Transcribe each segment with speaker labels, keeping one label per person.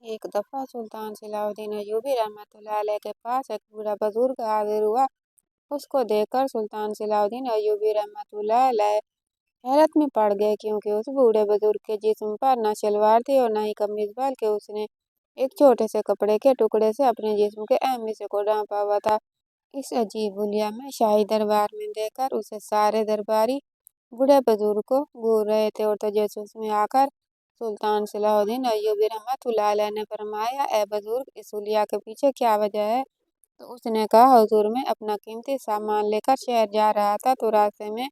Speaker 1: एक दफा सुल्तान सलाहुद्दीन अय्यूबी रहमतुल्लाह अलैह के पास एक बूढ़ा बुजुर्ग हाजिर हुआ। उसको देखकर सुल्तान सलाहुद्दीन अय्यूबी रहमतुल्लाह अलैह हैरत में पड़ गए, क्योंकि उस बूढ़े बुजुर्ग के जिस्म पर न सलवार थी और न ही कमीज, बल्कि उसने एक छोटे से कपड़े के टुकड़े से अपने जिस्म के अहम हिस्से को ढांपा हुआ था। इस अजीब हुलिया में शाही दरबार में देखकर उसे सारे दरबारी बूढ़े बुजुर्ग को घूर रहे थे और तजस्सुस में आकर सुल्तान सलाहुद्दीन अय्यूबी रहमतुल्लाह अलैह ने फरमाया, ए बुजुर्ग, इस हुलिया के पीछे क्या वजह है? तो उसने कहा, हुजूर, मैं अपना कीमती सामान लेकर शहर जा रहा था, तो रास्ते में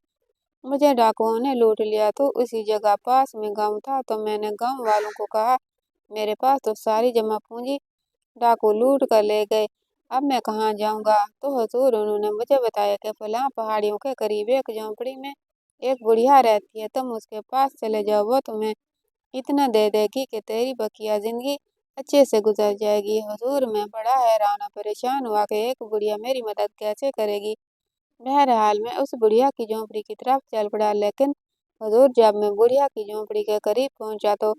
Speaker 1: मुझे डाकुओं ने लूट लिया। तो उसी जगह पास में गांव था, तो मैंने गांव वालों को कहा, मेरे पास तो सारी जमा पूंजी डाकू लूट कर ले गए, अब मैं कहाँ जाऊंगा? तो हुजूर, उन्होंने मुझे बताया कि फलां पहाड़ियों के करीब एक झोंपड़ी में एक बुढ़िया रहती है, तुम उसके पास चले जाओ, वो तुम्हें इतना दे देगी कि तेरी बकिया जिंदगी अच्छे से गुजर जाएगी। हुजूर, मैं बड़ा हैरान और परेशान हुआ कि एक बुढ़िया मेरी मदद कैसे करेगी। बहरहाल मैं उस बुढ़िया की झोंपड़ी की तरफ चल पड़ा, लेकिन हुजूर, जब मैं बुढ़िया की झोंपड़ी के करीब पहुंचा तो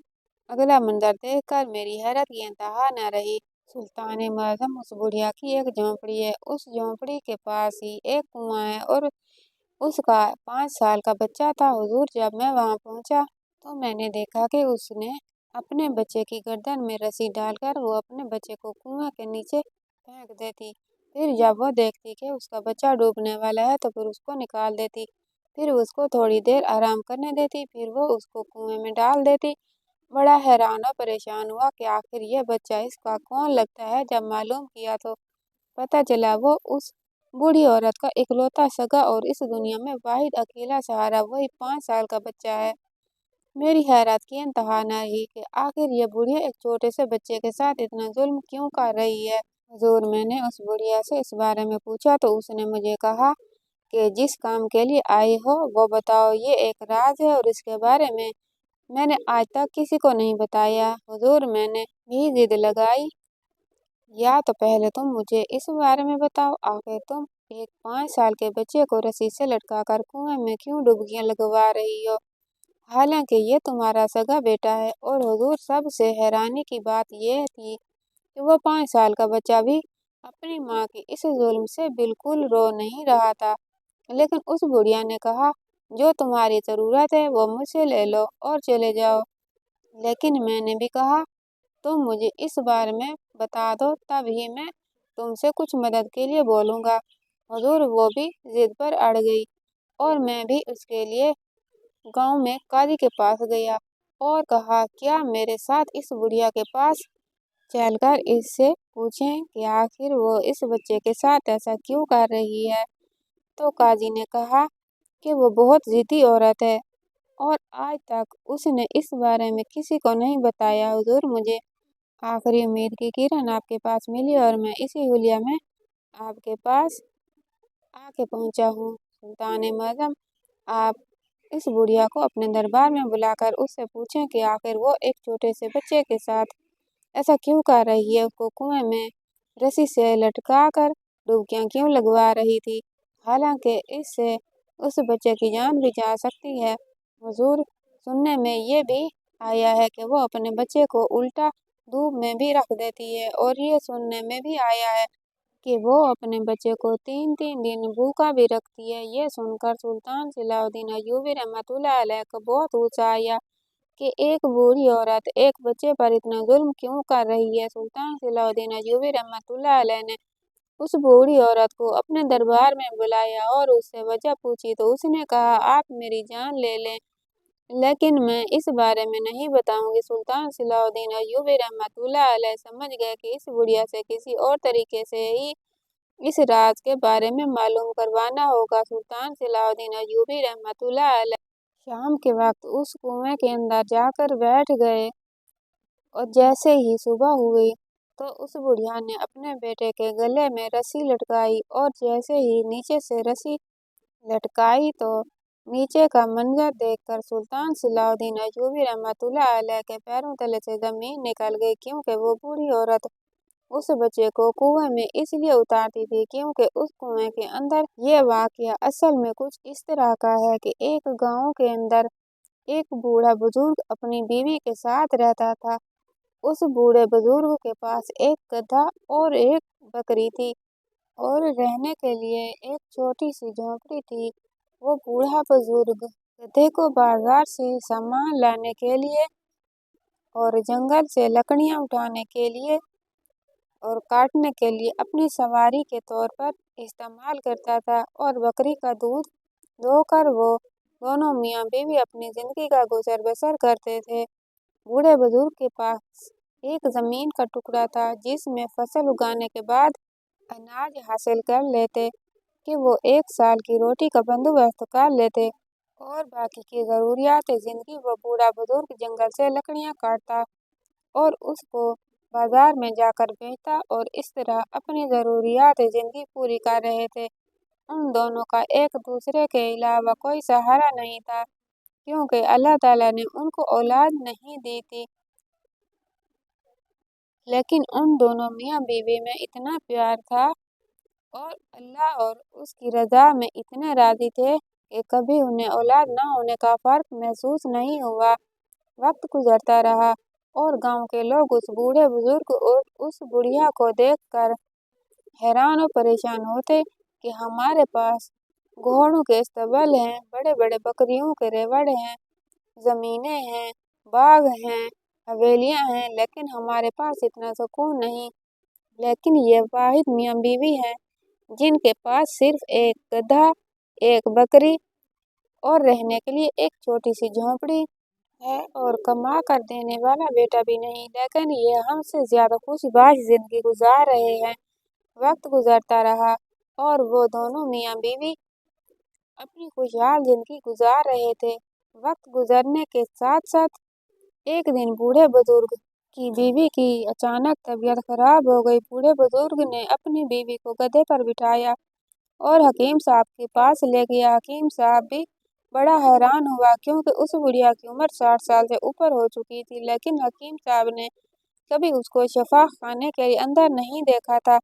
Speaker 1: अगला मंजर देखकर मेरी हैरत की इंतहा न रही। सुल्तान मुअज़्ज़म, उस बुढ़िया की एक झोंपड़ी है, उस झोंपड़ी के पास ही एक कुआं है और उसका 5 साल का बच्चा था। हुजूर, जब मैं वहां पहुंचा तो मैंने देखा कि उसने अपने बच्चे की गर्दन में रस्सी डालकर वो अपने बच्चे को कुएं के नीचे फेंक देती। फिर जब वो देखती कि उसका बच्चा डूबने वाला है तो फिर उसको निकाल देती। फिर उसको थोड़ी देर आराम करने देती, फिर वो उसको कुएं में डाल देती। बड़ा हैरान और परेशान हुआ कि आखिर ये बच्चा इसका कौन लगता है। जब मालूम किया तो पता चला वो उस बूढ़ी औरत का इकलौता सगा और इस दुनिया में वाहिद अकेला सहारा वही 5 साल का बच्चा है। मेरी हैरत की इंतहा न रही कि आखिर ये बुढ़िया एक छोटे से बच्चे के साथ इतना जुल्म क्यों कर रही है। हुजूर, मैंने उस बुढ़िया से इस बारे में पूछा तो उसने मुझे कहा कि जिस काम के लिए आई हो वो बताओ, ये एक राज है और इसके बारे में मैंने आज तक किसी को नहीं बताया। हुजूर, मैंने भी जिद लगाई, या तो पहले तुम मुझे इस बारे में बताओ, आखिर तुम एक 5 साल के बच्चे को रस्सी से लटकाकर कुएं में क्यों डुबकियां लगवा रही हो, हालांकि ये तुम्हारा सगा बेटा है। और हुजूर, सबसे हैरानी की बात यह थी कि वो 5 साल का बच्चा भी अपनी माँ की इस जुल्म से बिल्कुल रो नहीं रहा था। लेकिन उस बुढ़िया ने कहा, जो तुम्हारी जरूरत है वो मुझसे ले लो और चले जाओ। लेकिन मैंने भी कहा, तुम मुझे इस बारे में बता दो, तब ही मैं तुमसे कुछ मदद के लिए बोलूँगा। हुजूर, वो भी जिद पर अड़ गई और मैं भी उसके लिए गांव में काजी के पास गया और कहा, क्या मेरे साथ इस बुढ़िया के पास चलकर इससे पूछें कि आखिर वो इस बच्चे के साथ ऐसा क्यों कर रही है। तो काजी ने कहा कि वो बहुत जिद्दी औरत है और आज तक उसने इस बारे में किसी को नहीं बताया। हुजूर, मुझे आखिरी उम्मीद की किरण आपके पास मिली और मैं इसी हुलिया में आपके पास आके पहुंचा हूँ। सुल्तान मुअज़्ज़म, आप इस बुढ़िया को अपने दरबार में बुलाकर उससे पूछें कि आखिर वो एक छोटे से बच्चे के साथ ऐसा क्यों कर रही है, उसको कुएं में रस्सी से लटका कर डुबकियां क्यों लगवा रही थी, हालांकि इससे उस बच्चे की जान भी जा सकती है। हुजूर, सुनने में ये भी आया है कि वो अपने बच्चे को उल्टा धूप में भी रख देती है और ये सुनने में भी आया है कि वो अपने बच्चे को 3-3 दिन भूखा भी रखती है। ये सुनकर सुल्तान सलाहुद्दीन अय्यूबी रहमतुल्लाह अलैह को बहुत गुस्सा आया कि एक बूढ़ी औरत एक बच्चे पर इतना जुल्म क्यों कर रही है। सुल्तान सलाहुद्दीन अय्यूबी रहमतुल्लाह अलैह ने उस बूढ़ी औरत को अपने दरबार में बुलाया और उससे वजह पूछी तो उसने कहा, आप मेरी जान ले लें, लेकिन मैं इस बारे में नहीं बताऊंगी। सुल्तान सलाहुद्दीन अय्यूबी रहमतुल्लाह अलैह समझ गए कि इस बुढ़िया से किसी और तरीके से ही इस राज के बारे में मालूम करवाना होगा। सुल्तान सलाहुद्दीन अय्यूबी रहमतुल्लाह अलैह शाम के वक्त उस कुएं के अंदर जाकर बैठ गए और जैसे ही सुबह हुई तो उस बुढ़िया ने अपने बेटे के गले में रस्सी लटकाई और जैसे ही नीचे से रस्सी लटकाई तो नीचे का मंजर देखकर सुल्तान सलाहुद्दीन अय्यूबी रहमतुल्लाह अलैह के पैरों तले से जमीन निकल गई, क्योंकि वो बूढ़ी औरत उस बच्चे को कुएं में इसलिए उतारती थी क्योंकि उस कुएं के अंदर ये वाकया असल में कुछ इस तरह का है कि एक गांव के अंदर एक बूढ़ा बुजुर्ग अपनी बीवी के साथ रहता था। उस बूढ़े बुजुर्ग के पास एक गधा और एक बकरी थी और रहने के लिए एक छोटी सी झोंपड़ी थी। वो बूढ़ा बुजुर्ग गधे को बाजार से सामान लाने के लिए और जंगल से लकड़ियां उठाने के लिए और काटने के लिए अपनी सवारी के तौर पर इस्तेमाल करता था, और बकरी का दूध दोहकर वो दोनों मियाँ बीवी अपनी जिंदगी का गुजर बसर करते थे। बूढ़े बुजुर्ग के पास एक जमीन का टुकड़ा था जिसमें फसल उगाने के बाद अनाज हासिल कर लेते कि वो एक साल की रोटी का बंदोबस्त कर लेते, और बाकी की जरूरियात जिंदगी वो बूढ़ा बुजुर्ग जंगल से लकड़ियां काटता और उसको बाजार में जाकर बेचता, और इस तरह अपनी जरूरियात जिंदगी पूरी कर रहे थे। उन दोनों का एक दूसरे के अलावा कोई सहारा नहीं था, क्योंकि अल्लाह ताला ने उनको औलाद नहीं दी थी। लेकिन उन दोनों मियाँ बीवी में इतना प्यार था और अल्लाह और उसकी रजा में इतने राजी थे कि कभी उन्हें औलाद न होने का फर्क महसूस नहीं हुआ। वक्त गुजरता रहा और गांव के लोग उस बूढ़े बुजुर्ग और उस बुढ़िया को देखकर हैरान और परेशान होते कि हमारे पास घोड़ों के स्तबल हैं, बड़े बड़े बकरियों के रेवड़ हैं, जमीनें हैं, बाग हैं, हवेलियां हैं, लेकिन हमारे पास इतना सुकून नहीं। लेकिन ये वाहिद मियाँ बीवी हैं जिनके पास सिर्फ एक गधा, एक बकरी और रहने के लिए एक छोटी सी झोंपड़ी है, और कमा कर देने वाला बेटा भी नहीं, लेकिन ये हमसे ज्यादा खुशबाश जिंदगी गुजार रहे हैं। वक्त गुजरता रहा और वो दोनों मियाँ बीवी अपनी खुशहाल जिंदगी गुजार रहे थे। वक्त गुजरने के साथ साथ एक दिन बूढ़े बुजुर्ग की बीवी की अचानक तबीयत खराब हो गई। बूढ़े बुजुर्ग ने अपनी बीवी को गधे पर बिठाया और हकीम साहब के पास ले गया। हकीम साहब भी बड़ा हैरान हुआ, क्योंकि उस बुढ़िया की उम्र 60 साल से ऊपर हो चुकी थी, लेकिन हकीम साहब ने कभी उसको शफा खाने के अंदर नहीं देखा था।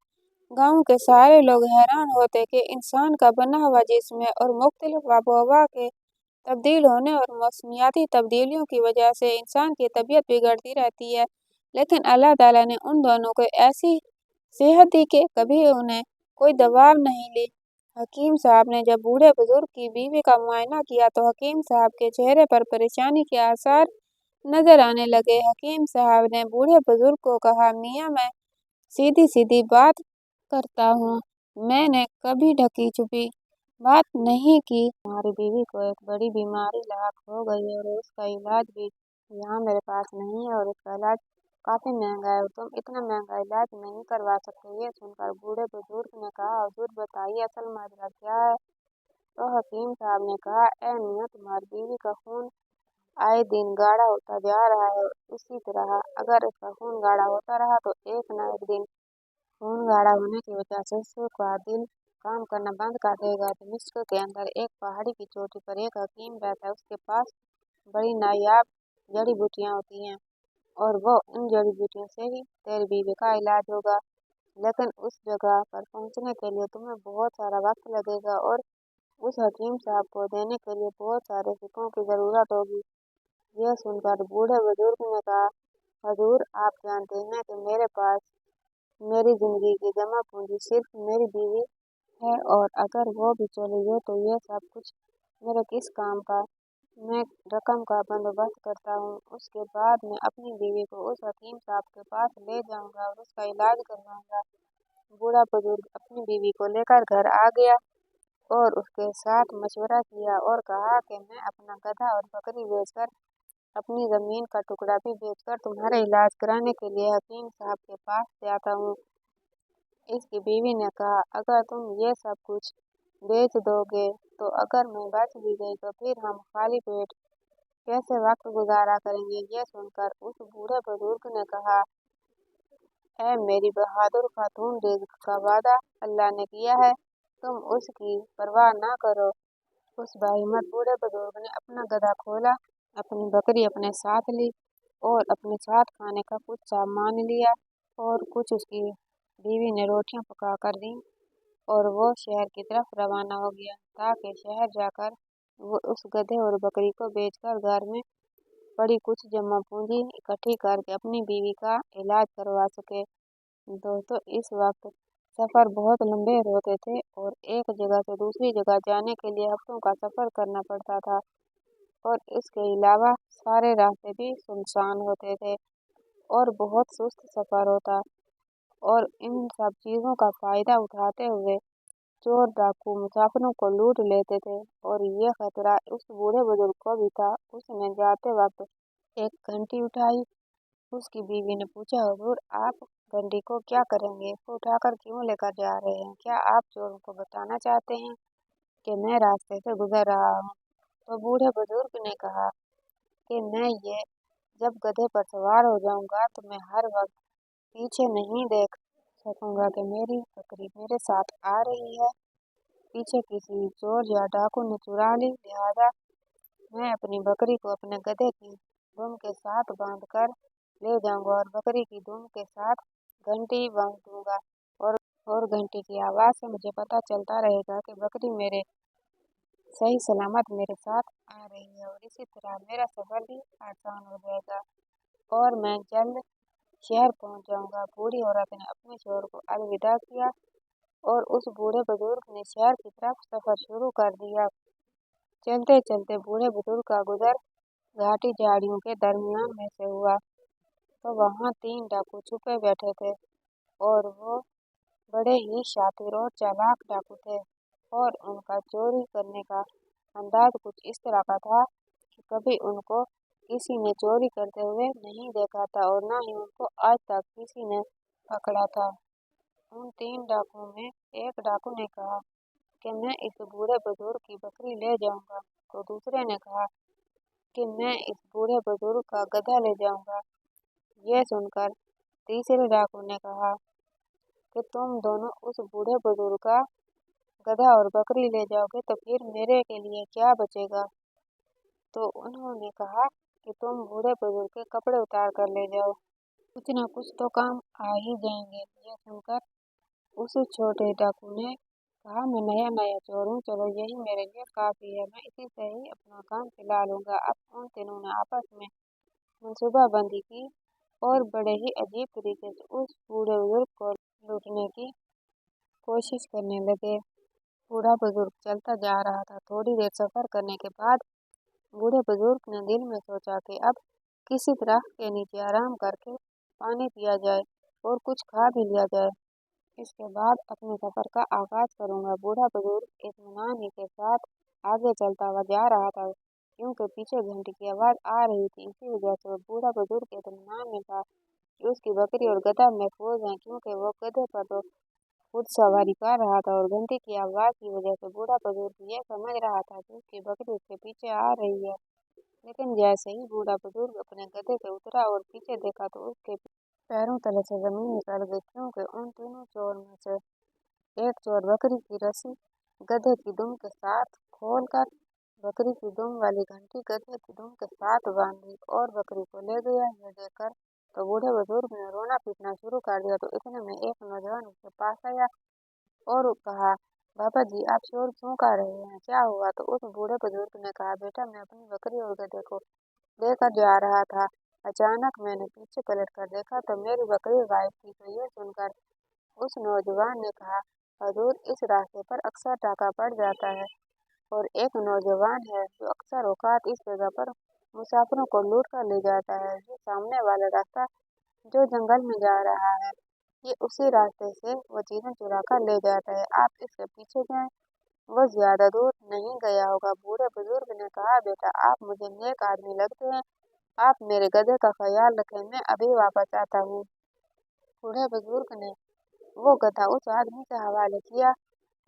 Speaker 1: गांव के सारे लोग हैरान होते कि इंसान का बना हुआ जिस्म है और मुख्तलिफ आबोहवा के तब्दील होने और मौसमियाती तब्दीलियों की वजह से इंसान की तबीयत बिगड़ती रहती है, लेकिन अल्लाह ताला ने उन दोनों को ऐसी सेहत दी कि कभी उन्हें कोई दवा नहीं ली। हकीम साहब ने जब बूढ़े बुजुर्ग की बीवी का मुआयना किया तो हकीम साहब के चेहरे पर परेशानी के आसार नजर आने लगे। हकीम साहब ने बूढ़े बुजुर्ग को कहा, मियाँ मैं सीधी सीधी बात करता हूँ, मैंने कभी ढकी छुपी बात नहीं की। हमारी बीवी को एक बड़ी बीमारी लाक हो गई और उसका इलाज भी यहाँ मेरे पास नहीं है, और उसका इलाज काफी महंगा है, तुम इतना महंगा इलाज नहीं करवा सकते। ये सुनकर बूढ़े बुजुर्ग ने कहा, हुजूर बताइए असल माजरा क्या है। तो हकीम साहब ने कहा, ए मियाँ तुम्हारी बीवी का खून आए दिन गाढ़ा होता जा रहा है, इसी तरह अगर इसका खून गाढ़ा होता रहा तो एक न एक दिन खून गाढ़ा होने की वजह से उसका दिल काम करना बंद कर देगा। दमिश्क के अंदर एक पहाड़ी की चोटी पर एक हकीम रहता है, उसके पास बड़ी नायाब जड़ी बूटियां होती हैं और वो उन जड़ी बूटियों से ही तेरी बीवी का इलाज होगा, लेकिन उस जगह पर पहुंचने के लिए तुम्हें बहुत सारा वक्त लगेगा और उस हकीम साहब को देने के लिए बहुत सारे सिक्कों की जरूरत होगी। यह सुनकर बूढ़े बुजुर्ग ने कहा, हजूर आप जानते हैं कि मेरे पास मेरी जिंदगी की जमा पूंजी सिर्फ मेरी बीवी है, और अगर वो भी चली गई तो यह सब कुछ मेरे किस काम का। मैं रकम का बंदोबस्त करता हूँ, उसके बाद मैं अपनी बीवी को उस हकीम साहब के पास ले जाऊंगा और उसका इलाज करवाऊंगा। बूढ़ा बुजुर्ग अपनी बीवी को लेकर घर आ गया और उसके साथ मशवरा किया और कहा कि मैं अपना गधा और बकरी बेचकर अपनी जमीन का टुकड़ा भी बेचकर तुम्हारे इलाज कराने के लिए हकीम साहब के पास से आता हूँ। इसकी बीवी ने कहा, अगर तुम ये सब कुछ बेच दोगे तो अगर मैं बच भी गई तो फिर हम खाली पेट कैसे वक्त गुजारा करेंगे। ये सुनकर उस बूढ़े बुजुर्ग ने कहा, ऐ मेरी बहादुर खातून, रिज़्क का वादा अल्लाह ने किया है, तुम उसकी परवाह ना करो। उस बाहिम्मत बूढ़े बुजुर्ग ने अपना गधा खोला, अपनी बकरी अपने साथ ली और अपने साथ खाने का कुछ सामान लिया और कुछ उसकी बीवी ने रोटियां पका कर दी, और वो शहर की तरफ रवाना हो गया ताकि शहर जाकर वो उस गधे और बकरी को बेचकर घर में पड़ी कुछ जमा पूंजी इकट्ठी करके अपनी बीवी का इलाज करवा सके। दोस्तों, इस वक्त सफ़र बहुत लंबे होते थे और एक जगह से दूसरी जगह जाने के लिए हफ्तों का सफ़र करना पड़ता था और इसके अलावा सारे रास्ते भी सुनसान होते थे और बहुत सुस्त सफ़र होता। और इन सब चीज़ों का फ़ायदा उठाते हुए चोर डाकू मुसाफिरों को लूट लेते थे और ये खतरा उस बूढ़े बुजुर्ग को भी था। उसने जाते वक्त एक घंटी उठाई। उसकी बीवी ने पूछा, हुजूर, आप घंटी को क्या करेंगे? इसको उठाकर क्यों लेकर जा रहे हैं? क्या आप चोरों को बताना चाहते हैं कि मैं रास्ते से गुजर रहा हूँ? तो बूढ़े बुजुर्ग ने कहा कि मैं ये जब गधे पर सवार हो जाऊंगा तो मैं हर वक्त पीछे नहीं देख सकूंगा कि मेरी बकरी मेरे साथ आ रही है। पीछे किसी चोर या डाकू ने चुरा ली, लिहाजा मैं अपनी बकरी को अपने गधे की दुम के साथ बांध कर ले जाऊंगा और बकरी की दुम के साथ घंटी बांध दूंगा और घंटी की आवाज़ से मुझे पता चलता रहेगा कि बकरी मेरे सही सलामत मेरे साथ आ रही है और इसी तरह मेरा सफ़र भी आसान हो जाएगा और मैं जल्द शहर पहुंच जाऊंगा। बूढ़ी औरत ने अपने चोर को अलविदा किया और उस बूढ़े बुजुर्ग ने शहर की तरफ सफ़र शुरू कर दिया। चलते चलते बूढ़े बुजुर्ग का गुजर घाटी झाड़ियों के दरमियान में से हुआ तो वहाँ 3 डाकू छुपे बैठे थे और वो बड़े ही शातिर और चालाक डाकू थे और उनका चोरी करने का अंदाज कुछ इस तरह का था कि कभी उनको किसी ने चोरी करते हुए नहीं देखा था और न ही उनको आज तक किसी ने पकड़ा था। उन 3 डाकुओं में एक डाकू ने कहा कि मैं इस बूढ़े बुजुर्ग की बकरी ले जाऊंगा, तो दूसरे ने कहा कि मैं इस बूढ़े बुजुर्ग का गधा ले जाऊंगा। यह सुनकर तीसरे डाकू ने कहा कि तुम दोनों उस बूढ़े बुजुर्ग का गधा और बकरी ले जाओगे तो फिर मेरे के लिए क्या बचेगा? तो उन्होंने कहा कि तुम बूढ़े बुजुर्ग के कपड़े उतार कर ले जाओ, कुछ न कुछ तो काम आ ही जाएंगे। यह सुनकर उस छोटे डाकू ने कहा, मैं नया नया चोर हूँ, चलो यही मेरे लिए काफी है, मैं इसी से ही अपना काम चला लूंगा। अब उन तीनों ने आपस में मनसूबाबंदी की और बड़े ही अजीब तरीके से उस बूढ़े बुजुर्ग को लूटने की कोशिश करने लगे। बूढ़ा बुजुर्ग चलता जा रहा था। थोड़ी देर सफर करने के बाद बूढ़े बुजुर्ग ने दिल में सोचा कि अब किसी तरह के नीचे आराम करके पानी पिया जाए और कुछ खा भी लिया जाए, इसके बाद अपने सफर का आगाज करूंगा। बूढ़ा बुजुर्ग इत्मीनान के साथ आगे चलता हुआ जा रहा था क्योंकि पीछे घंटी की आवाज आ रही थी। इसी वजह से बूढ़ा बुजुर्ग इत्मीनान में था कि उसकी बकरी और गधा महफूज हैं, क्योंकि वो गधे पर तो खुद सवारी कर रहा था और घंटी की आवाज की वजह से बूढ़ा बुजुर्ग ये समझ रहा था कि उसकी बकरी उसके पीछे आ रही है। लेकिन जैसे ही बूढ़ा बुजुर्ग अपने गधे से उतरा और पीछे देखा तो उसके पैरों तले से जमीन निकल गई, क्योंकि उन तीनों चोर में से एक चोर बकरी की रस्सी गधे की दुम के साथ खोलकर बकरी की दुम वाली घंटी गधे की दुम के साथ बांध दी और बकरी को ले गया। यह देखकर तो बूढ़े बुजुर्ग ने रोना पीटना शुरू कर दिया। तो इतने में एक नौजवान उसके पास आया और कहा, बाबा जी, आप शोर क्यों कर रहे हैं, क्या हुआ? तो उस बूढ़े बुजुर्ग ने कहा, बेटा, मैं अपनी बकरी और गधे को लेकर जा रहा था, अचानक मैंने पीछे पलट कर देखा तो मेरी बकरी गायब थी। तो ये सुनकर उस नौजवान ने कहा, हजूर, इस रास्ते पर अक्सर डाका पड़ जाता है और एक नौजवान है जो अक्सर औकात इस जगह पर मुसाफिरों को लूट कर ले जाता है। जो सामने वाला रास्ता जो जंगल में जा रहा है, ये उसी रास्ते से वो चीजें चुरा कर ले जाता है, आप इसके पीछे जाएं, वो ज्यादा दूर नहीं गया होगा। बूढ़े बुजुर्ग ने कहा, बेटा, आप मुझे नेक आदमी लगते हैं, आप मेरे गधे का ख्याल रखें, मैं अभी वापस आता हूँ। बूढ़े बुजुर्ग ने वो गधा उस आदमी के हवाले किया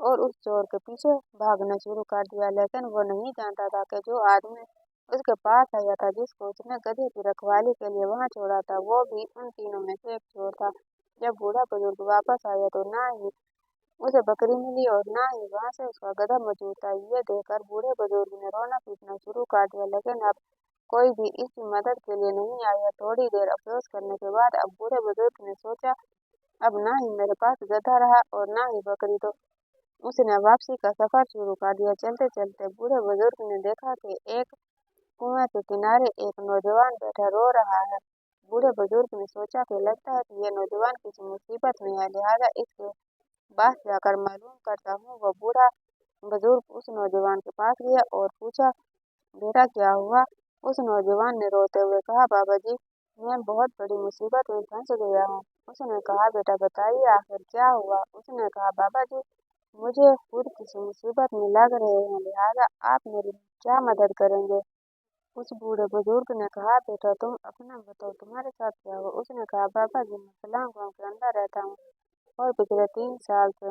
Speaker 1: और उस चोर के पीछे भागना शुरू कर दिया। लेकिन वो नहीं जानता था कि जो आदमी उसके पास आया था, जिसको उसने गधे की रखवाली के लिए वहां छोड़ा था, वो भी उन तीनों में से एक चोर था। जब बूढ़ा बुजुर्ग वापस आया तो ना ही उसे बकरी मिली और ना ही वहां से उसका गधा मौजूद था। ये देखकर बूढ़े बुजुर्ग ने रोना पीटना शुरू कर दिया, लेकिन अब कोई भी इसकी मदद के लिए नहीं आया। थोड़ी देर अफसोस करने के बाद अब बूढ़े बुजुर्ग ने सोचा, अब ना ही मेरे पास गधा रहा और ना ही बकरी, तो उसने वापसी का सफर शुरू कर दिया। चलते चलते बूढ़े बुजुर्ग ने देखा कि एक कुएं के किनारे एक नौजवान बैठा रो रहा है। बूढ़े बुजुर्ग ने सोचा कि लगता है कि यह नौजवान किसी मुसीबत में है, लिहाजा इसके पास जाकर मालूम करता हूँ। वो बूढ़ा बुजुर्ग उस नौजवान के पास गया और पूछा, बेटा क्या हुआ? उस नौजवान ने रोते हुए कहा, बाबा जी, मैं बहुत बड़ी मुसीबत में फंस गया हूँ। उसने कहा, बेटा बताइए आखिर क्या हुआ? उसने कहा, बाबा जी, मुझे खुद किसी मुसीबत में लग रहे हैं, लिहाजा आप मेरी क्या मदद करेंगे? उस बूढ़े बुजुर्ग ने कहा, बेटा तुम अपना बताओ, तुम्हारे साथ क्या हुआ? उसने कहा, बाबा जी, मैं फलां गाँव के अंदर रहता हूँ और पिछले 3 साल से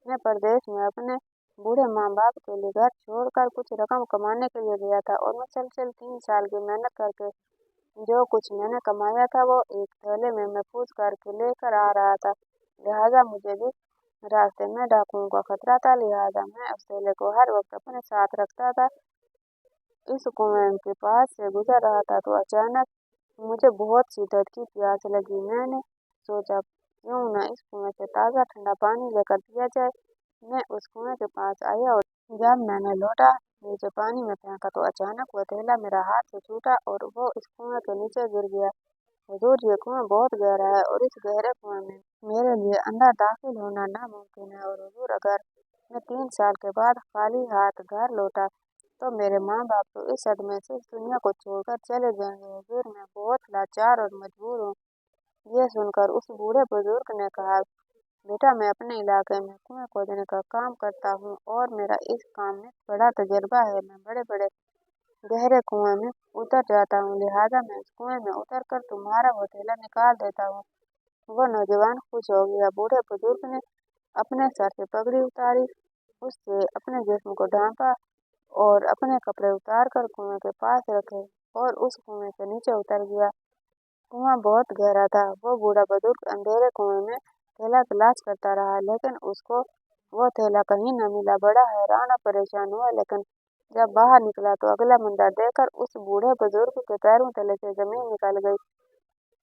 Speaker 1: मैं परदेश में अपने बूढ़े माँ बाप के लिए घर छोड़कर कुछ रकम कमाने के लिए गया था और मुसलसल 3 साल की मेहनत करके जो कुछ मैंने कमाया था वो एक थैले में महफूज करके लेकर आ रहा था। लिहाजा मुझे भी रास्ते में डाकुओं का खतरा था, लिहाजा मैं उस थैले को हर वक्त अपने साथ रखता था। इस कुएं के पास से गुजर रहा था तो अचानक मुझे बहुत शिद्दत की प्यास लगी। मैंने सोचा क्यों न इस कुएं से ताज़ा ठंडा पानी लेकर पिया जाए। मैं उस कुएं के पास आया और जब मैंने लोटा नीचे पानी में फेंका तो अचानक वह थैला मेरा हाथ से छूटा और वो इस कुएं के नीचे गिर गया। हुजूर, ये कुआं बहुत गहरा है और इस गहरे कुएं में मेरे लिए अंदर दाखिल होना नामुमकिन है। और हुजूर, अगर मैं 3 साल के बाद खाली हाथ घर लौटा तो मेरे माँ बाप तो इस सदमे से इस दुनिया को छोड़कर चले जाएंगे। हुजूर, मैं बहुत लाचार और मजबूर हूँ। ये सुनकर उस बूढ़े बुजुर्ग ने कहा, बेटा मैं अपने इलाके में कुएं खोदने का काम करता हूँ और मेरा इस काम में बड़ा तजर्बा है। मैं बड़े बड़े गहरे कुएं में उतर जाता हूँ, लिहाजा मैं इस कुएं में उतर कर तुम्हारा वो थैला निकाल देता हूँ। वह नौजवान खुश हो गया। बूढ़े बुजुर्ग ने अपने सर से पगड़ी उतारी, उससे अपने जिस्म को ढांपा और अपने कपड़े उतार कर कुएं के पास रखे और उस कुएं के नीचे उतर गया। कुआं बहुत गहरा था। वो बूढ़ा बुजुर्ग अंधेरे कुएं में थैला तलाश करता रहा, लेकिन उसको वो थैला कहीं न मिला। बड़ा हैरान और परेशान हुआ, लेकिन जब बाहर निकला तो अगला मंजर देखकर उस बूढ़े बुजुर्ग के पैरों तले से जमीन निकल गई,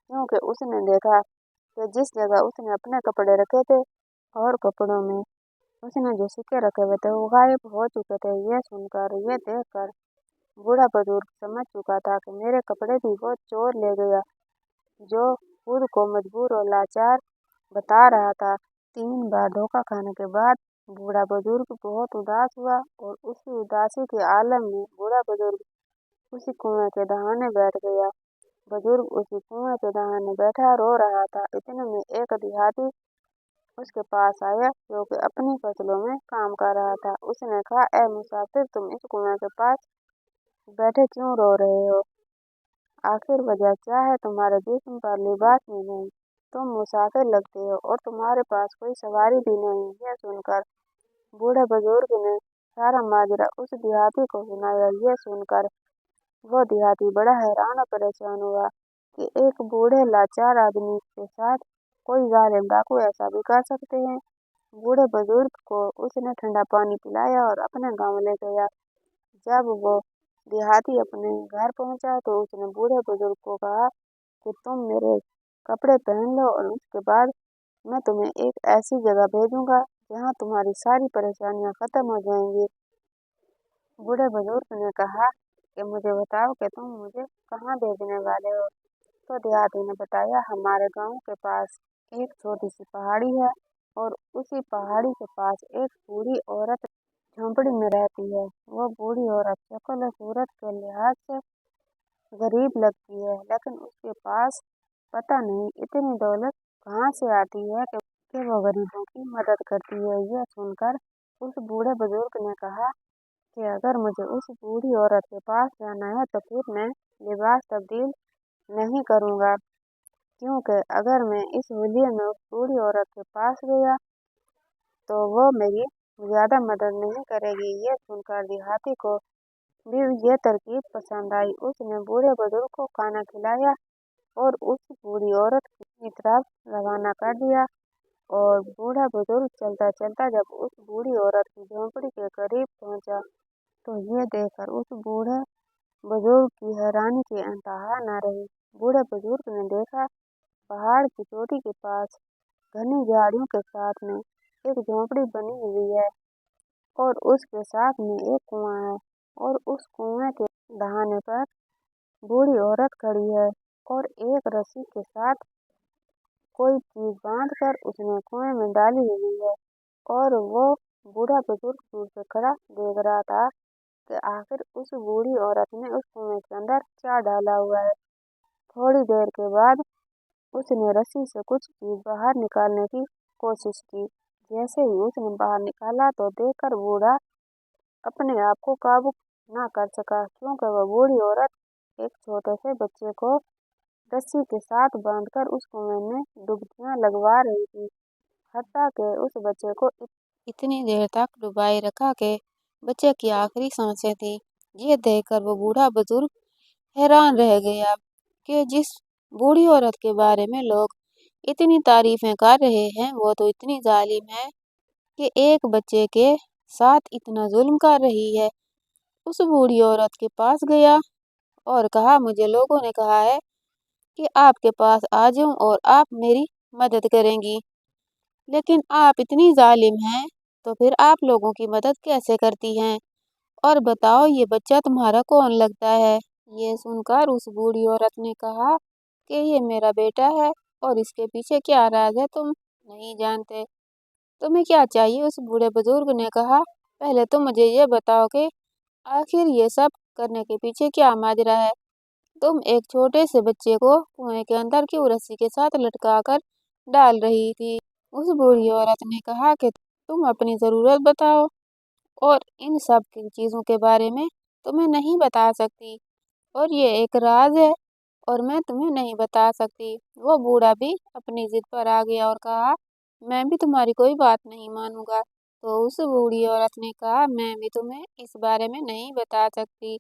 Speaker 1: क्योंकि उसने देखा कि जिस जगह उसने अपने कपड़े रखे थे और कपड़ों में उसने जो सिक्के रखे हुए थे वो गायब हो चुके थे। ये देखकर बूढ़ा बुजुर्ग समझ चुका था कि मेरे कपड़े भी वो चोर ले गया, जो खुद को मजबूर और लाचार बता रहा था। 3 बार धोखा खाने के बाद बूढ़ा बुजुर्ग बहुत उदास हुआ और उसी उदासी के आलम में बूढ़ा बुजुर्ग उसी कुएं के दहाने बैठ गया। बुजुर्ग उसी कुएं के दहाने बैठा रो रहा था। इतने में एक देहाती उसके पास आया जो कि अपनी फसलों में काम कर रहा था। उसने कहा, ए मुसाफिर, तुम इस कुएं के पास बैठे क्यों रो रहे हो? आखिर वजह क्या है? तुम्हारे जिस्म पर लिबास भी नहीं, तुम मुसाफिर लगते हो और तुम्हारे पास कोई सवारी भी नहीं। यह सुनकर बूढ़े बुजुर्ग ने सारा माजरा उस देहाती को सुनाया। यह सुनकर वो देहाती बड़ा हैरान और परेशान हुआ कि एक बूढ़े लाचार आदमी के साथ कोई जालिम डाकू ऐसा भी कर सकते हैं। बूढ़े बुजुर्ग को उसने ठंडा पानी पिलाया और अपने गांव ले गया। जब वो देहाती अपने घर पहुंचा तो उसने बूढ़े बुजुर्ग को कहा कि तुम मेरे कपड़े पहन लो और उसके बाद मैं तुम्हें एक ऐसी जगह भेजूंगा जहां तुम्हारी सारी परेशानियां खत्म हो जाएंगी। बूढ़े बुजुर्ग ने कहा कि मुझे बताओ कि तुम मुझे कहाँ भेजने वाले हो। तो देहाती ने बताया, हमारे गांव के पास एक छोटी सी पहाड़ी है और उसी पहाड़ी के पास एक बूढ़ी औरत झोंपड़ी में रहती है। वो बूढ़ी औरत शक्ल और सूरत के लिहाज से गरीब लगती है, लेकिन उसके पास पता नहीं इतनी दौलत कहाँ से आती है कि वो गरीबों की मदद करती है। यह सुनकर उस बूढ़े बुजुर्ग ने कहा कि अगर मुझे उस बूढ़ी औरत के पास जाना है तो फिर मैं लिबास तब्दील नहीं करूँगा, क्योंकि अगर मैं इस हुलिये में उस बूढ़ी औरत के पास गया तो वो मेरी ज़्यादा मदद नहीं करेगी। ये सुनकर देहाती को भी ये तरकीब पसंद आई। उसने बूढ़े बुजुर्ग को खाना खिलाया और उस बूढ़ी औरत की तरफ रवाना कर दिया। और बूढ़ा बुजुर्ग चलता चलता जब उस बूढ़ी औरत की झोंपड़ी के करीब पहुंचा तो ये देखकर उस बूढ़े बुजुर्ग की हैरानी की इंतहा न रही। बूढ़े बुजुर्ग ने देखा पहाड़ की चोटी के पास घनी झाड़ियों के साथ में एक झोंपड़ी बनी हुई है और उसके साथ में एक कुआं है और उस कुएं के दहाने पर बूढ़ी औरत खड़ी है और एक रस्सी के साथ कोई चीज बांध कर उसने कुएं में डाली हुई है और वो बूढ़ा बुजुर्ग दूर से खड़ा देख रहा था कि आखिर उस बूढ़ी औरत ने उस कुएं के अंदर क्या डाला हुआ है। थोड़ी देर के बाद उसने रस्सी से कुछ चीज बाहर निकालने की कोशिश की। जैसे ही उसने बाहर निकाला तो देखकर बूढ़ा अपने आप को काबू ना कर सका, क्योंकि वह बूढ़ी औरत एक छोटे से बच्चे को रस्सी के साथ बांधकर उस कुएं में डुबकियां लगवा रही थी। हत्ता के उस बच्चे को इतनी देर तक डुबाए रखा के बच्चे की आखिरी सांसें थी। ये देखकर वो बूढ़ा बुजुर्ग हैरान रह गया कि जिस बूढ़ी औरत के बारे में लोग इतनी तारीफें कर रहे हैं वो तो इतनी जालिम है कि एक बच्चे के साथ इतना जुल्म कर रही है। उस बूढ़ी औरत के पास गया और कहा, मुझे लोगों ने कहा है कि आपके पास आ जाऊं और आप मेरी मदद करेंगी, लेकिन आप इतनी जालिम हैं तो फिर आप लोगों की मदद कैसे करती हैं? और बताओ ये बच्चा तुम्हारा कौन लगता है? ये सुनकर उस बूढ़ी औरत ने कहा कि ये मेरा बेटा है और इसके पीछे क्या राज है तुम नहीं जानते। तुम्हें क्या चाहिए? उस बूढ़े बुजुर्ग ने कहा, पहले तो मुझे ये बताओ कि आखिर ये सब करने के पीछे क्या माजरा है? तुम एक छोटे से बच्चे को कुएं के अंदर क्यों रस्सी के साथ लटका कर डाल रही थी? उस बूढ़ी औरत ने कहा कि तुम अपनी जरूरत बताओ और इन सब की चीजों के बारे में तुम्हें नहीं बता सकती, और ये एक राज है और मैं तुम्हें नहीं बता सकती। वो बूढ़ा भी अपनी जिद पर आ गया और कहा, मैं भी तुम्हारी कोई बात नहीं मानूंगा। तो उस बूढ़ी औरत ने कहा, मैं भी तुम्हें इस बारे में नहीं बता सकती।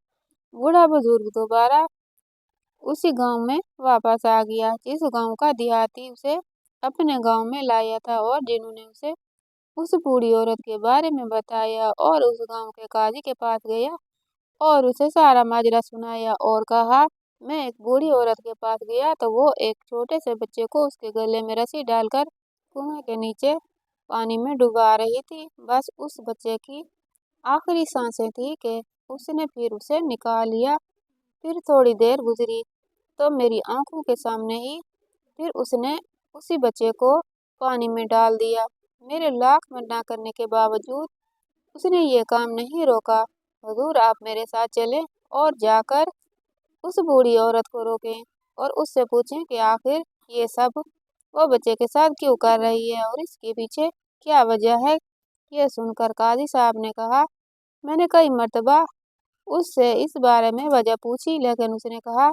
Speaker 1: बूढ़ा बुजुर्ग दोबारा उसी गांव में वापस आ गया जिस गांव का देहाती उसे अपने गांव में लाया था, और जिन्होंने उसे उस बूढ़ी औरत के बारे में बताया, और उस गांव के काजी के पास गया और उसे सारा माजरा सुनाया और कहा, मैं एक बूढ़ी औरत के पास गया तो वो एक छोटे से बच्चे को उसके गले में रस्सी डालकर कुएं के नीचे पानी में डुबा रही थी। बस उस बच्चे की आखिरी सांसें थी कि उसने फिर उसे निकाल लिया। फिर थोड़ी देर गुजरी तो मेरी आंखों के सामने ही फिर उसने उसी बच्चे को पानी में डाल दिया। मेरे लाख मना करने के बावजूद उसने ये काम नहीं रोका। हुजूर, आप मेरे साथ चलें और जाकर उस बूढ़ी औरत को रोकें और उससे पूछें कि आखिर ये सब वो बच्चे के साथ क्यों कर रही है और इसके पीछे क्या वजह है। ये सुनकर काजी साहब ने कहा, मैंने कई मर्तबा उससे इस बारे में वजह पूछी, लेकिन उसने कहा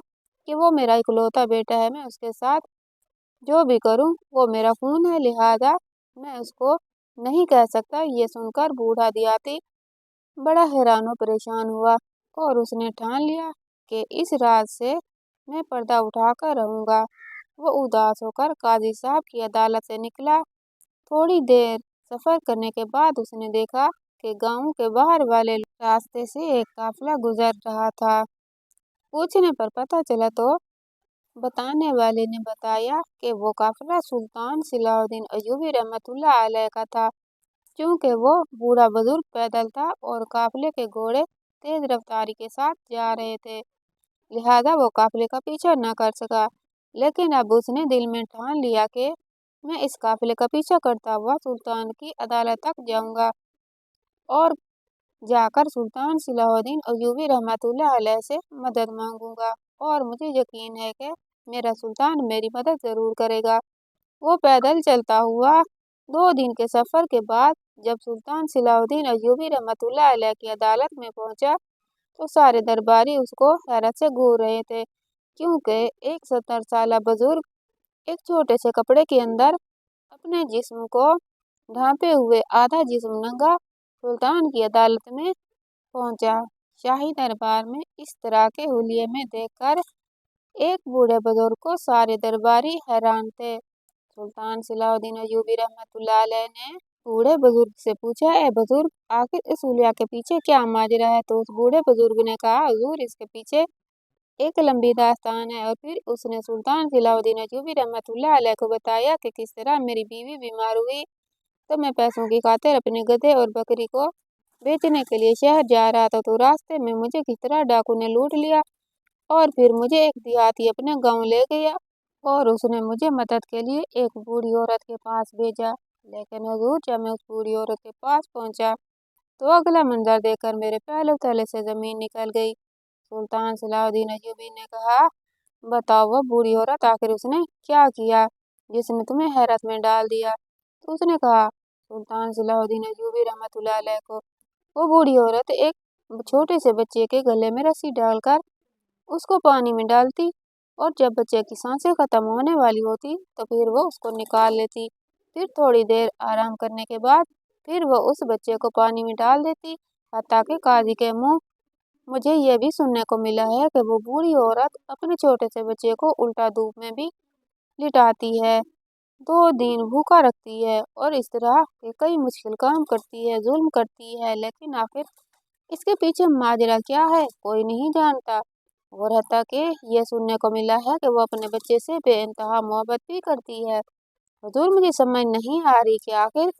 Speaker 1: कि वो मेरा इकलौता बेटा है, मैं उसके साथ जो भी करूं वो मेरा खून है, लिहाजा मैं उसको नहीं कह सकता। ये सुनकर बूढ़ा देहाती बड़ा हैरान और परेशान हुआ और उसने ठान लिया कि इस राज से मैं पर्दा उठाकर रहूंगा। वो उदास होकर काजी साहब की अदालत से निकला। थोड़ी देर सफर करने के बाद उसने देखा कि गांव के बाहर वाले रास्ते से एक काफिला गुजर रहा था। पूछने पर पता चला तो बताने वाले ने बताया कि वो काफिला सुल्तान सलाहुद्दीन अय्यूबी रहमतुल्लाह अलैह का था। क्योंकि वो बूढ़ा बुजुर्ग पैदल था और काफिले के घोड़े तेज रफ्तारी के साथ जा रहे थे, लिहाजा वो काफिले का पीछा न कर सका। लेकिन अब उसने दिल में ठान लिया कि मैं इस काफिले का पीछा करता हुआ सुल्तान की अदालत तक जाऊंगा और जाकर सुल्तान सलाहुद्दीन अय्यूबी रहमतुल्लाह अलैह से मदद मांगूंगा, और मुझे यकीन है कि मेरा सुल्तान मेरी मदद जरूर करेगा। वो पैदल चलता हुआ 2 दिन के सफर के बाद जब सुल्तान सलाहुद्दीन अय्यूबी रहमतुल्लाह अलैह की अदालत में पहुंचा तो सारे दरबारी उसको हैरत से घूर रहे थे, क्योंकि एक 70 साला बुजुर्ग एक छोटे से कपड़े के अंदर अपने जिस्म को ढांपे हुए आधा जिस्म नंगा सुल्तान की अदालत में पहुंचा। शाही दरबार में इस तरह के हुलिये में देखकर एक बूढ़े बुजुर्ग को सारे दरबारी हैरान थे। सुल्तान सलाहुद्दीन अय्यूबी रहमतुल्लाह अलैह ने बूढ़े बुजुर्ग से पूछा, ए बुजुर्ग, आखिर इस हुलिया के पीछे क्या माजरा है? तो उस बूढ़े बुजुर्ग ने कहा, हुजूर, इसके पीछे एक लंबी दास्तान है। और फिर उसने सुल्तान सलाहुद्दीन अय्यूबी रहमतुल्लाह अलैह को बताया कि किस तरह मेरी बीवी बीमार हुई तो मैं पैसों की खातिर अपने गधे और बकरी को बेचने के लिए शहर जा रहा था तो रास्ते में मुझे किस तरह डाकू ने लूट लिया और फिर मुझे एक देहाती अपने गांव ले गया और उसने मुझे मदद के लिए एक बूढ़ी औरत के पास भेजा। लेकिन हुजूर, जब मैं उस बूढ़ी औरत के पास पहुंचा तो अगला मंजर देखकर मेरे पैरों तले से जमीन निकल गई। सुल्तान सलाउद्दीन अय्यूबी ने कहा, बताओ वो बूढ़ी औरत, आखिर उसने क्या किया जिसने तुम्हें हैरत में डाल दिया? तो उसने कहा, सुल्तान सलाउद्दीन अय्यूबी रहमतुल्लाह अलैह को वो बूढ़ी औरत एक छोटे से बच्चे के गले में रस्सी डालकर उसको पानी में डालती और जब बच्चे की सांसें खत्म होने वाली होती तो फिर वो उसको निकाल लेती। फिर थोड़ी देर आराम करने के बाद फिर वो उस बच्चे को पानी में डाल देती। हत्ता के काजी के मुंह मुझे ये भी सुनने को मिला है कि वो बूढ़ी औरत अपने छोटे से बच्चे को उल्टा धूप में भी लिटाती है, 2 दिन भूखा रखती है और इस तरह के कई मुश्किल काम करती है, जुल्म करती है। लेकिन आखिर इसके पीछे माजरा क्या है, कोई नहीं जानता। और हत्ता के ये सुनने को मिला है कि वो अपने बच्चे से बेइंतहा मोहब्बत भी करती है। हुजूर, मुझे समझ नहीं आ रही कि आखिर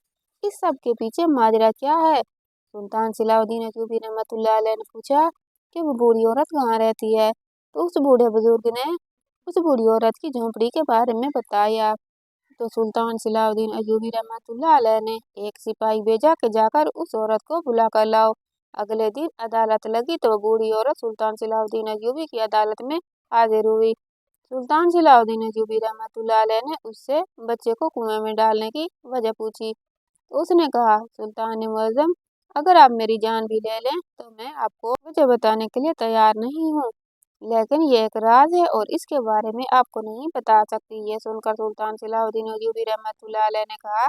Speaker 1: इस सब के पीछे माजरा क्या है। सुल्तान सलाउद्दीन अय्यूबी रहमतुल्लाह अलैह ने पूछा कि वो बूढ़ी औरत कहाँ रहती है। तो उस बूढ़े बुजुर्ग ने उस बूढ़ी औरत की झोंपड़ी के बारे में बताया। तो सुल्तान सलाउद्दीन अय्यूबी रहमतुल्लाह अलैह ने एक सिपाही भेजा कि जाकर उस औरत को बुला कर लाओ। अगले दिन अदालत लगी तो बूढ़ी औरत सुल्तान सलाउद्दीन अय्यूबी की अदालत में हाजिर हुई। सुल्तान सलाउद्दीन अय्यूबी रहमतुल्लाह अलैह ने उससे बच्चे को कुएं में डालने की वजह पूछी। तो उसने कहा, सुल्तान मुअज्जम, अगर आप मेरी जान भी ले लें तो मैं आपको वजह बताने के लिए तैयार नहीं हूँ, लेकिन ये एक राज है और इसके बारे में आपको नहीं बता सकती। ये सुनकर सुल्तान सलाउद्दीन अय्यूबी रहमतुल्लाह अलैह ने कहा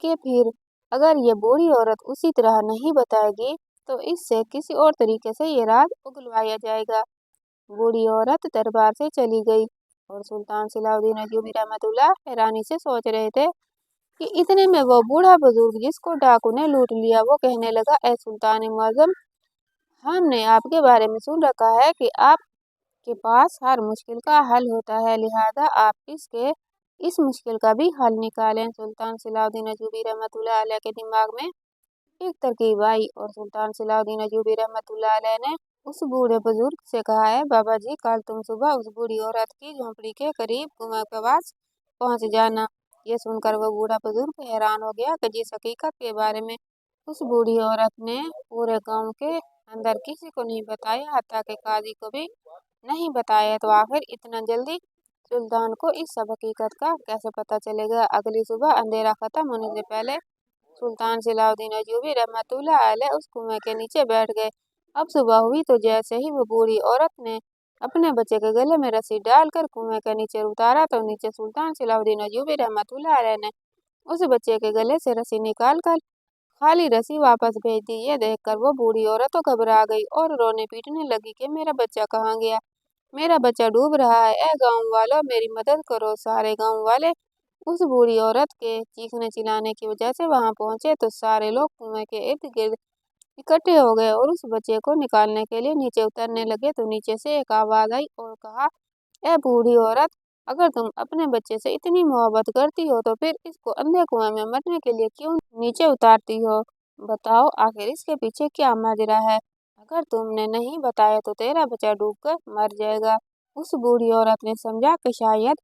Speaker 1: कि फिर अगर ये बूढ़ी औरत उसी तरह नहीं बताएगी तो इससे किसी और तरीके से ये राज उगलवाया जाएगा। बूढ़ी औरत दरबार से चली गई और सुल्तान सलाउद्दीन अय्यूबी रहमतुल्लाह हैरानी से सोच रहे थे कि इतने में वो बूढ़ा बुजुर्ग जिसको डाकू ने लूट लिया वो कहने लगा, ए सुल्तान मुअज्जम, हमने आपके बारे में सुन रखा है कि आपके पास हर मुश्किल का हल होता है, लिहाजा आप इस मुश्किल का भी हल निकालें। सुल्तान सलाउद्दीन अय्यूबी रहमतुल्लाह अलैह के दिमाग में एक तरकीब आई और सुल्तान सलाउद्दीन अय्यूबी रहमतुल्लाह अलैह ने उस बूढ़े बुजुर्ग से कहा, है बाबा जी, कल तुम सुबह उस बूढ़ी औरत की झोंपड़ी के करीब कुआं के पास पहुंच जाना। ये सुनकर वो बूढ़ा बुजुर्ग हैरान हो गया कि जिस हकीकत के बारे में उस बूढ़ी औरत ने पूरे गांव के अंदर किसी को नहीं बताया, हत्ता के काजी को भी नहीं बताया, तो आखिर इतना जल्दी सुल्तान को इस सब हकीकत का कैसे पता चलेगा। अगली सुबह अंधेरा खत्म होने से पहले सुल्तान सलाउद्दीन अय्यूबी रहमतुल्लाह अलैह उस कुएं के नीचे बैठ गए। अब सुबह हुई तो जैसे ही वो बूढ़ी औरत ने अपने बच्चे के गले में रस्सी डालकर कुएं के नीचे उतारा तो नीचे सुल्तान सलाउद्दीन अय्यूबी रहमतुल्लाह अलैह ने उस बच्चे के गले से रस्सी निकाल कर खाली रस्सी वापस भेज दी। ये देखकर वो बूढ़ी औरत तो घबरा गई और रोने पीटने लगी कि मेरा बच्चा कहाँ गया, मेरा बच्चा डूब रहा है, ए गाँव वालों, मेरी मदद करो। सारे गाँव वाले उस बूढ़ी औरत के चीखने चिल्लाने की वजह से वहां पहुंचे तो सारे लोग कुएं के इर्द गिर्द इकट्ठे हो गए और उस बच्चे को निकालने के लिए नीचे उतरने लगे तो नीचे से एक आवाज आई और कहा, ए बूढ़ी औरत, अगर तुम अपने बच्चे से इतनी मोहब्बत करती हो तो फिर इसको अंधे कुएं में मरने के लिए क्यों नीचे उतारती हो? बताओ, आखिर इसके पीछे क्या माजरा है? अगर तुमने नहीं बताया तो तेरा बच्चा डूबकर मर जाएगा। उस बूढ़ी औरत ने समझा कि शायद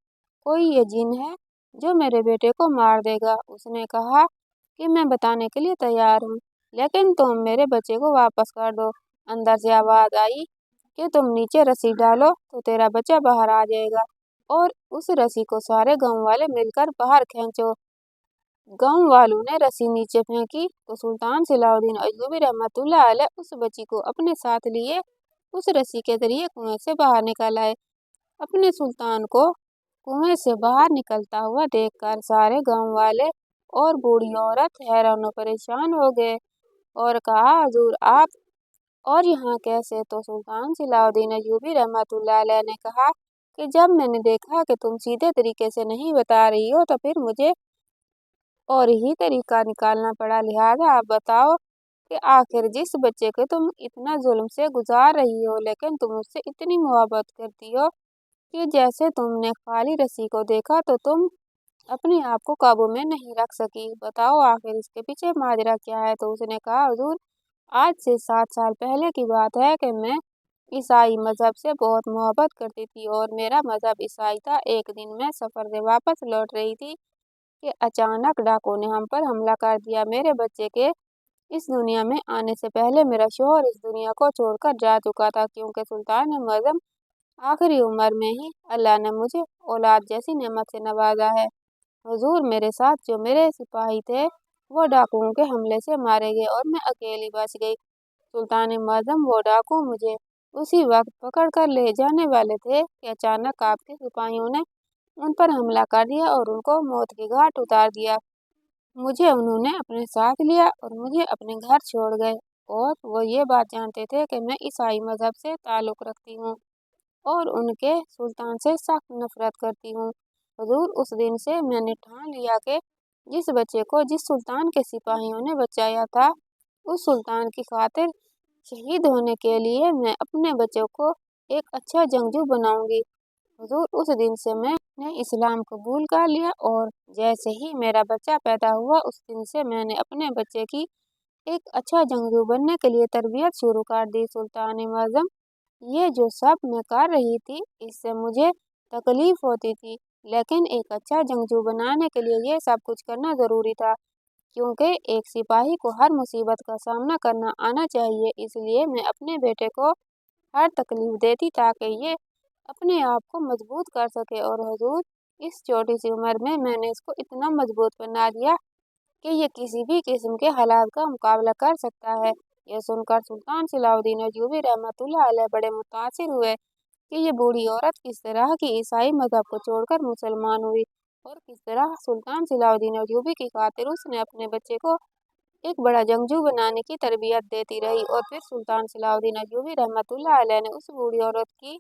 Speaker 1: कोई ये जिन है जो मेरे बेटे को मार देगा। उसने कहा कि मैं बताने के लिए तैयार हूँ, लेकिन तुम मेरे बच्चे को वापस कर दो। अंदर से आवाज आई कि तुम नीचे रस्सी डालो तो तेरा बच्चा बाहर आ जाएगा और उस रस्सी को सारे गांव वाले मिलकर बाहर खींचो। गांव वालों ने रस्सी नीचे फेंकी तो सुल्तान सलाउद्दीन अय्यूबी रहमतुल्लाह अलैह उस बच्ची को अपने साथ लिए उस रस्सी के जरिए कुएं से बाहर निकल आए। अपने सुल्तान को कुएं से बाहर निकलता हुआ देखकर सारे गांव वाले और बूढ़ी औरत हैरान और परेशान हो गए और कहा, हुजूर, आप और यहाँ कैसे? तो सुल्तान सलाउद्दीन अय्यूबी रहमतुल्लाह अलैह ने कहा कि जब मैंने देखा कि तुम सीधे तरीके से नहीं बता रही हो तो फिर मुझे और ही तरीका निकालना पड़ा। लिहाजा आप बताओ कि आखिर जिस बच्चे को तुम इतना जुल्म से गुजार रही हो लेकिन तुम उससे इतनी मोहब्बत करती हो कि जैसे तुमने खाली रस्सी को देखा तो तुम अपने आप को काबू में नहीं रख सकी। बताओ आखिर इसके पीछे माजरा क्या है। तो उसने कहा, हुजूर, आज से 7 साल पहले की बात है कि मैं ईसाई मजहब से बहुत मोहब्बत करती थी और मेरा मजहब ईसाई था। एक दिन मैं सफर से वापस लौट रही थी कि अचानक डाकुओं ने हम पर हमला कर दिया। मेरे बच्चे के इस दुनिया में आने से पहले मेरा शौहर इस दुनिया को छोड़कर जा चुका था, क्योंकि सुल्तान मुअज्जम आखिरी उम्र में ही अल्लाह ने मुझे औलाद जैसी नेमत से नवाजा है। हुजूर, मेरे साथ जो मेरे सिपाही थे वो डाकुओं के हमले से मारे गए और मैं अकेली बच गई। सुल्तान मुअज्जम, वो डाकू मुझे उसी वक्त पकड़ कर ले जाने वाले थे कि अचानक आपके सिपाहियों ने उन पर हमला कर दिया और उनको मौत की घाट उतार दिया। मुझे उन्होंने अपने साथ लिया और मुझे अपने घर छोड़ गए, और वो ये बात जानते थे कि मैं ईसाई मजहब से ताल्लुक़ रखती हूँ और उनके सुल्तान से सख्त नफरत करती हूँ। हुजूर, उस दिन से मैंने ठान लिया कि जिस बच्चे को जिस सुल्तान के सिपाहियों ने बचाया था, उस सुल्तान की खातिर शहीद होने के लिए मैं अपने बच्चों को एक अच्छा जंगजू बनाऊंगी। हुजूर, उस दिन से मैंने इस्लाम कबूल कर लिया और जैसे ही मेरा बच्चा पैदा हुआ, उस दिन से मैंने अपने बच्चे की एक अच्छा जंगजू बनने के लिए तरबियत शुरू कर दी। सुल्तान मुअज्जम, ये जो सब मैं कर रही थी, इससे मुझे तकलीफ होती थी, लेकिन एक अच्छा जंगजू बनाने के लिए ये सब कुछ करना ज़रूरी था, क्योंकि एक सिपाही को हर मुसीबत का सामना करना आना चाहिए। इसलिए मैं अपने बेटे को हर तकलीफ देती ताकि ये अपने आप को मजबूत कर सके, और हुजूर, इस छोटी सी उम्र में मैंने इसको इतना मजबूत बना दिया कि ये किसी भी किस्म के हालात का मुकाबला कर सकता है। यह सुनकर सुल्तान सलाहुद्दीन अय्यूबी रहमतुल्लाह अलैह बड़े मुतासिर हुए कि ये बूढ़ी औरत किस तरह की ईसाई मजहब को छोड़कर मुसलमान हुई, और किस तरह सुल्तान सलाहुद्दीन अय्यूबी की खातिर उसने अपने बच्चे को एक बड़ा जंगजू बनाने की तरबियत देती रही। और फिर सुल्तान सलाहुद्दीन अय्यूबी रहमतुल्लाह अलैह ने उस बूढ़ी औरत की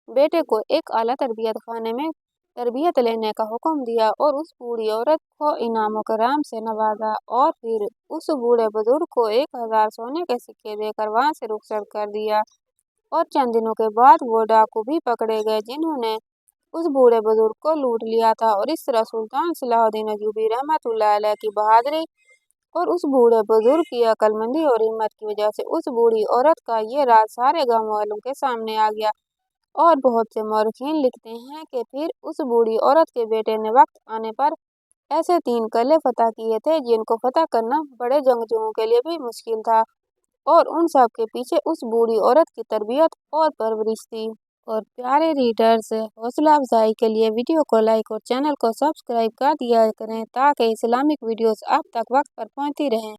Speaker 1: बेटे को एक आला तरबियत खाने में तरबियत लेने का हुक्म दिया और उस बूढ़ी औरत को इनाम कराम से नवाजा, और फिर उस बूढ़े बुजुर्ग को 1000 सोने के सिक्के देकर वहां से रुखसत कर दिया। और चंद दिनों के बाद वो डाकू भी पकड़े गए जिन्होंने उस बूढ़े बुजुर्ग को लूट लिया था। और इस तरह सुल्तान सलाहुद्दीन अय्यूबी रहमतुल्लाह अलैह की बहादुरी और उस बूढ़े बुजुर्ग की अक्लमंदी और हिम्मत की वजह से उस बूढ़ी औरत का ये राज सारे गांव वालों के सामने आ गया। और बहुत से मौरखीन लिखते हैं कि फिर उस बूढ़ी औरत के बेटे ने वक्त आने पर ऐसे 3 किले फतह किए थे जिनको फतह करना बड़े जंगजुओं के लिए भी मुश्किल था, और उन सब के पीछे उस बूढ़ी औरत की तरबियत और परवरिश थी। और प्यारे रीडर्स, हौसला अफजाई के लिए वीडियो को लाइक और चैनल को सब्सक्राइब कर दिया करें ताकि इस्लामिक वीडियोस आप तक वक्त पर पहुंचती रहें।